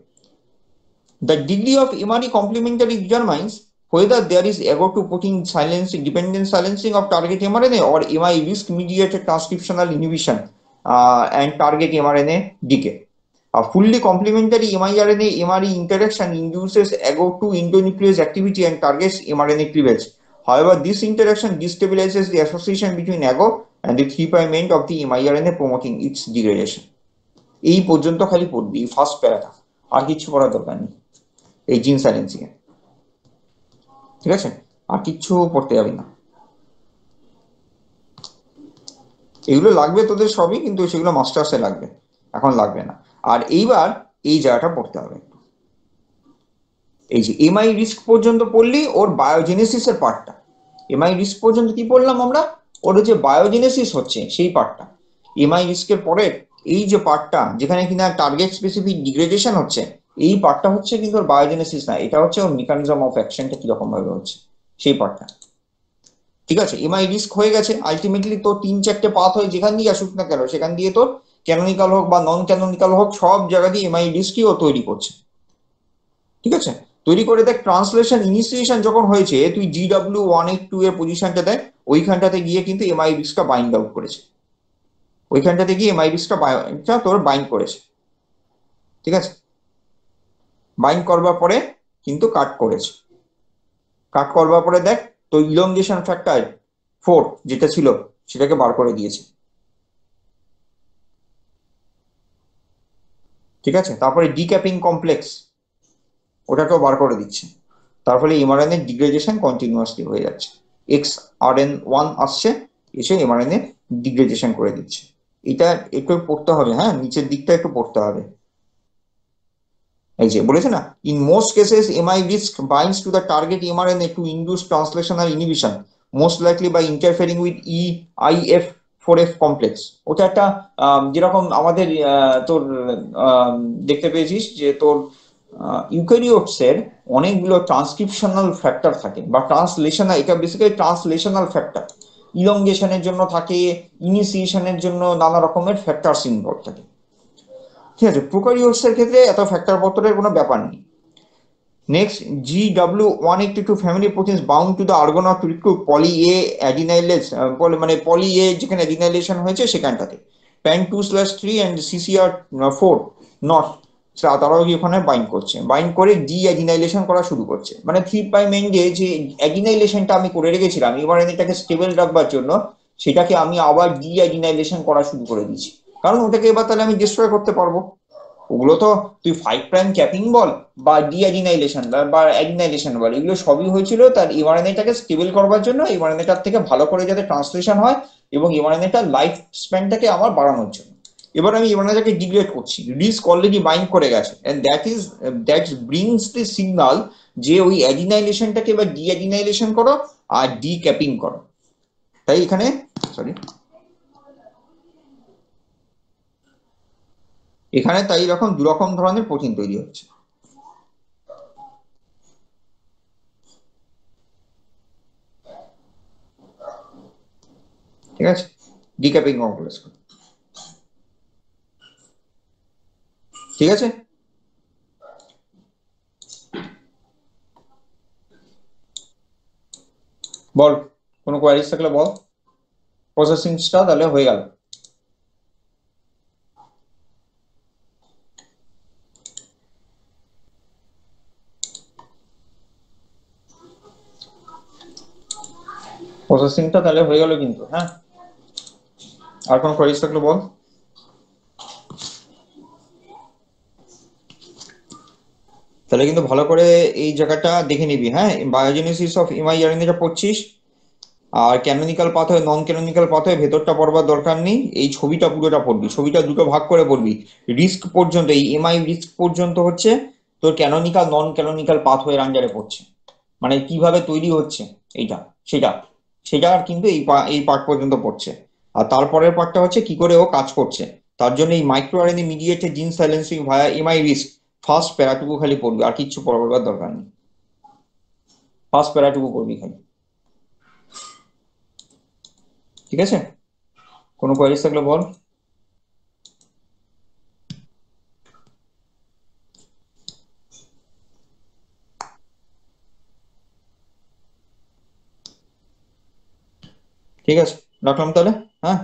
The degree of MRE complementary determines whether there is ago-2 protein silencing, dependent silencing of target mRNA or MI risk-mediated transcriptional inhibition and target mRNA decay. A fully complementary miRNA MRE interaction induces ago-2 endonuclease activity and targets mRNA cleavage. However, this interaction destabilizes the association between ago and the 3' end of the miRNA, promoting its degradation. এই পর্যন্ত খালি পড়বি ফার্স্ট প্যারাটা, আর কিছু পড়ার দরকার নেই এই জিন সাইলেন্সিং এ, ঠিক আছে? আর কিচ্ছু পড়তে যাবি না। এগুলো লাগবে তোদের সবই, কিন্তু সেগুলো মাস্টার্সে লাগবে, এখন লাগবে না। আর এইবার এই জায়গাটা পড়তে হবে। এই যে এমআই রিস্ক পর্যন্ত পড়লি, ওর বায়োজেনেসিসের পার্টটা। এমআই রিস্ক পর্যন্ত কি পড়লাম আমরা? ওর যে বায়োজেনেসিস হচ্ছে সেই পার্টটা। এমআই রিস্কের পরে এই যে পার্টটা যেখানে কিনা টার্গেট স্পেসিফিক ডিগ্রেডেশন হচ্ছে, এই পার্টটা হচ্ছে কিন্তু ওর বায়োজেনেসিস না, এটা হচ্ছে ওর মেকানিজম অফ অ্যাকশনটা কিরকম ভাবে হচ্ছে সেই পার্টটা, ঠিক আছে? এমআই রিস্ক হয়ে গেছে। আলটিমেটলি তোর 3-4টে পাথ হয়ে যেখান দিয়ে আসুক না কেন, সেখান দিয়ে তোর ক্যানোনিক্যাল হোক বা নন ক্যানোনিক্যাল হোক, সব জায়গা দিয়ে এমআই রিস্কই ও তৈরি করছে, ঠিক আছে? তৈরি করে দেখ, ট্রান্সলেশন ইনিশিয়েশন যখন হয়েছে, তুই GW182 এর পজিশনটা দেখ, ওইখানটাতে গিয়ে কিন্তু এমআই রিস্কটা বাইন্ড আউট করেছে, ওইখানটাতে গিয়ে এমআই রিস্কটা তোর বাইন্ড করেছে, ঠিক আছে? বাইন্ড করবার পরে কিন্তু কাট করেছে। কাট করবার পরে দেখ, তো ইলংগেশন ফ্যাক্টর 4 যেটা ছিল সেটাকে বার করে দিয়েছে, ঠিক আছে? তারপরে ডিক্যাপিং কমপ্লেক্স ওটাকেও বার করে দিচ্ছে। তার ফলে এমআরএনএ ডিগ্রেডেশন কন্টিনিউয়াসলি হয়ে যাচ্ছে। XRN1 আসছে, এসে এমআরএনএ ডিগ্রেডেশন করে দিচ্ছে। এটা একটু পড়তে হবে, হ্যাঁ, নিচের দিকটা একটু পড়তে হবে। এই যে বলেছে না, in most cases MI RISC binds to the target mRNA to induce translational inhibition, most likely by interfering with EIF4F complex. ওটা একটা যেরকম আমাদের তোর দেখতে পেয়েছিস যে তোর ইউক্যারিওটসের অনেকগুলো ট্রান্সক্রিপশনাল ফ্যাক্টর থাকে বা ট্রান্সলেশনাল, এটা বেসিক্যালি ট্রান্সলেশনাল ফ্যাক্টর, ইলংগেশনের জন্য থাকে, ইনিশিয়েশনের জন্য নানা রকমের ফ্যাক্টরস ইনভলভ থাকে, ঠিক আছে? প্রোক্যারিওটসের ক্ষেত্রে এত ফ্যাক্টর পত্রের কোনো ব্যাপার নেই। Next, GW182 family proteins bound to the argonaute to recruit poly A adenylase, মানে পলি এ যেখানে অ্যাডিনাইলেশন হয়েছে সেখানটাতে PAN2/3 অ্যান্ড CCR4 নট, তারাও কি ওখানে বাইন্ড করছে, বাইন্ড করে ডি অ্যাডিনাইলেশন করা শুরু করছে। মানে 3' এন্ডে যে অ্যাডিনাইলেশনটা আমি করে রেখেছিলাম এবার এটাকে স্টেবল রাখবার জন্য, সেটাকে আমি আবার ডি অ্যাডিনাইলেশন করা শুরু করে দিচ্ছি, কারণ ওটাকে এবার তাহলে আমি ডিস্ট্রয় করতে পারবো। ওগুলো তো তুই 5' ক্যাপিং বল বা ডিঅ্যাডিনাইলেশন বা অ্যাডিনাইলেশন বল, এগুলো সবই হয়েছিল তার এমআরএনএটাকে স্টেবল করবার জন্য, এমআরএনএটার থেকে ভালো করে যাতে ট্রান্সলেশন হয় এবং এমআরএনএটার লাইফ স্প্যানটাকে আমার বাড়ানোর জন্য। এবার আমি এমআরএনএটাকে ডিগ্রেড করছি, রিস্ক অলরেডি বাইন্ড করে গেছে, and that brings the signal যে ওই অ্যাডিনাইলেশনটাকে এবার ডিঅ্যাডিনাইলেশন করো আর ডিক্যাপিং করো। তাই এখানে তাই এরকম দুরকম ধরনের প্রোটিন তৈরি হচ্ছে, ঠিক আছে? ডিক্যাপিং কমপ্লেক্স, ঠিক আছে? বল, কোনো কোয়ারিজ থাকলে বল। প্রসেসিংটা তাহলে হয়ে গেল। প্রসেসিংটা তাহলে হয়ে গেল কিন্তু, হ্যাঁ। আর কোনো কোয়েরিজ থাকলে বল। তাহলে কিন্তু ভালো করে এই জায়গাটা দেখে নিবি, হ্যাঁ, বায়োজেনেসিস অফ এমআইআরএনএটা পড়ছিস, আর ক্যানোনিক্যাল পাথওয়ে নন ক্যানোনিক্যাল পাথওয়ে ভেতরটা পড়বার দরকার নেই, এই ছবিটা পুরোটা পড়বি, ছবিটা দুটো ভাগ করে পড়বি। রিস্ক পর্যন্ত, এই এমআই রিস্ক পর্যন্ত হচ্ছে তোর ক্যানোনিক্যাল নন ক্যানোনিক্যাল পাথওয়ের আন্ডারে পড়ছে, মানে কিভাবে তৈরি হচ্ছে এইটা, সেটা সেটা আর কিন্তু এই পার্ট পর্যন্ত পড়ছে। আর তারপরের পার্টটা হচ্ছে কি করে ও কাজ করছে, তার জন্য এই মাইক্রো আরএনএ মিডিয়েটেড জিন সাইলেন্সিং ভায়া এমআই রিস্ক ফার্স্ট প্যারাটুকু খালি পড়বি, আর কিচ্ছু পড়বার দরকার নেই, ফার্স্ট প্যারাটুকু পড়বি খালি। ঠিক আছে, কোনো কোয়েরিজ থাকলে বল। ঠিক আছে, রাখলাম তাহলে, হ্যাঁ।